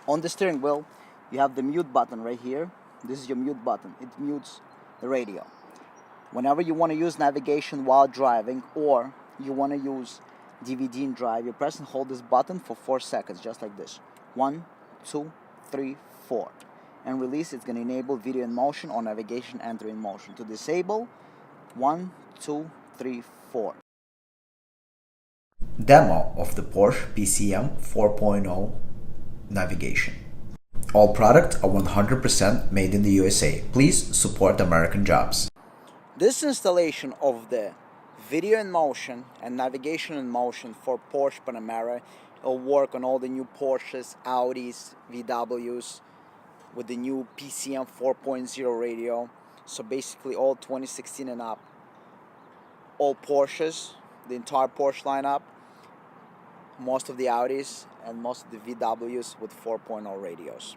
On the steering wheel, you have the mute button right here. This is your mute button. It mutes the radio. Whenever you want to use navigation while driving, or you want to use DVD and drive, you press and hold this button for 4 seconds, just like this. 1, 2, 3, 4. And release, it's going to enable video in motion or navigation enter in motion. To disable, 1, 2, 3, 4. Demo of the Porsche PCM 4.0 navigation. All products are 100% made in the USA. Please support American jobs. This installation of the video in motion and navigation in motion for Porsche Panamera will work on all the new Porsches, Audis, VWs with the new PCM 4.0 radio. So basically all 2016 and up, all Porsches, the entire Porsche lineup, most of the Audis and most of the VWs with 4.0 radios.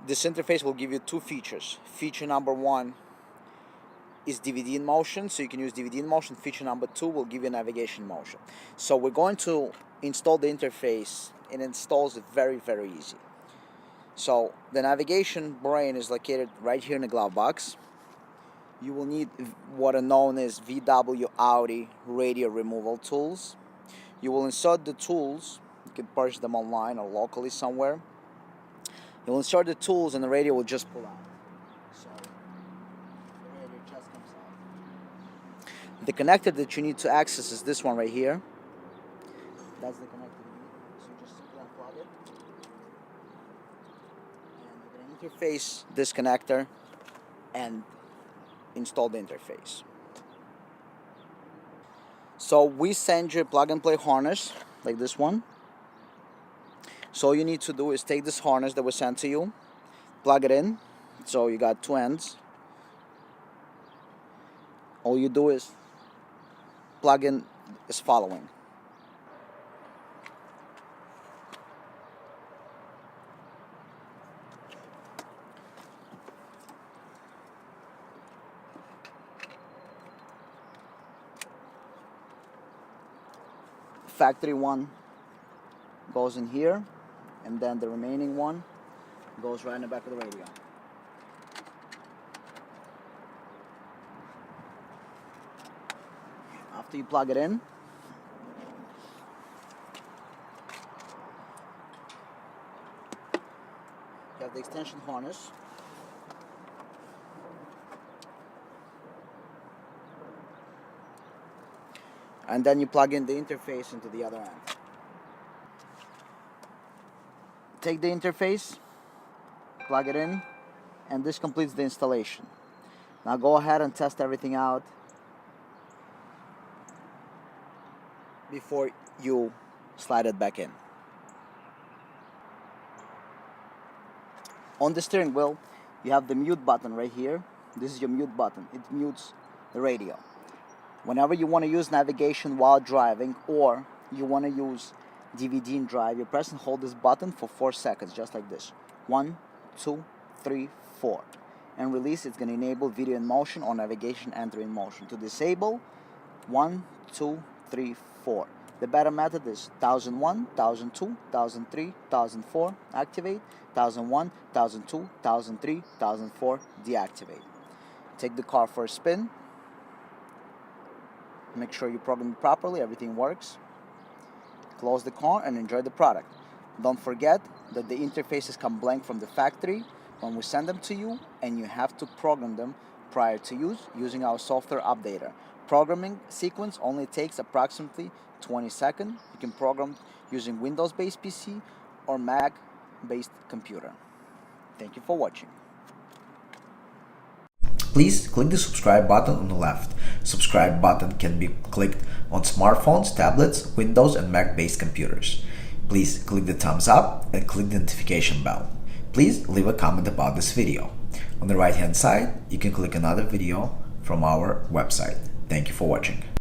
This interface will give you two features. Feature number one is DVD in motion, so you can use DVD in motion. Feature number two will give you navigation motion. So we're going to install the interface, and it installs it very, very easy. So the navigation brain is located right here in the glove box. You will need what are known as VW Audi radio removal tools. You will insert the tools. You can purchase them online or locally somewhere. You'll insert the tools and the radio will just pull out. So the radio just comes out. The connector that you need to access is this one right here. That's the connector you need. So you just simply unplug it. And you're going to interface this connector and install the interface. So we send you a plug and play harness like this one. So all you need to do is take this harness that was sent to you, plug it in. So you got two ends. All you do is plug in as following. Factory one goes in here, and then the remaining one goes right in the back of the radio. After you plug it in, you have the extension harness. And then you plug in the interface into the other end. Take the interface, plug it in, and this completes the installation. Now go ahead and test everything out before you slide it back in. On the steering wheel, you have the mute button right here. This is your mute button. It mutes the radio. Whenever you want to use navigation while driving, or you want to use DVD and drive, you press and hold this button for 4 seconds, just like this. 1, 2, 3, 4. And release, it's going to enable video in motion or navigation enter in motion. To disable, 1, 2, 3, 4. The better method is 1001, 1002, 1003, 1004, activate, 1001, 1002, 1003, 1004, deactivate. Take the car for a spin. Make sure you program it properly, everything works. Close the car and enjoy the product. Don't forget that the interfaces come blank from the factory when we send them to you, and you have to program them prior to use using our software updater. Programming sequence only takes approximately 20 seconds. You can program using Windows-based PC or Mac-based computer. Thank you for watching. Please click the subscribe button on the left. Subscribe button can be clicked on smartphones, tablets, Windows and Mac-based computers. Please click the thumbs up and click the notification bell. Please leave a comment about this video. On the right hand side, you can click another video from our website. Thank you for watching.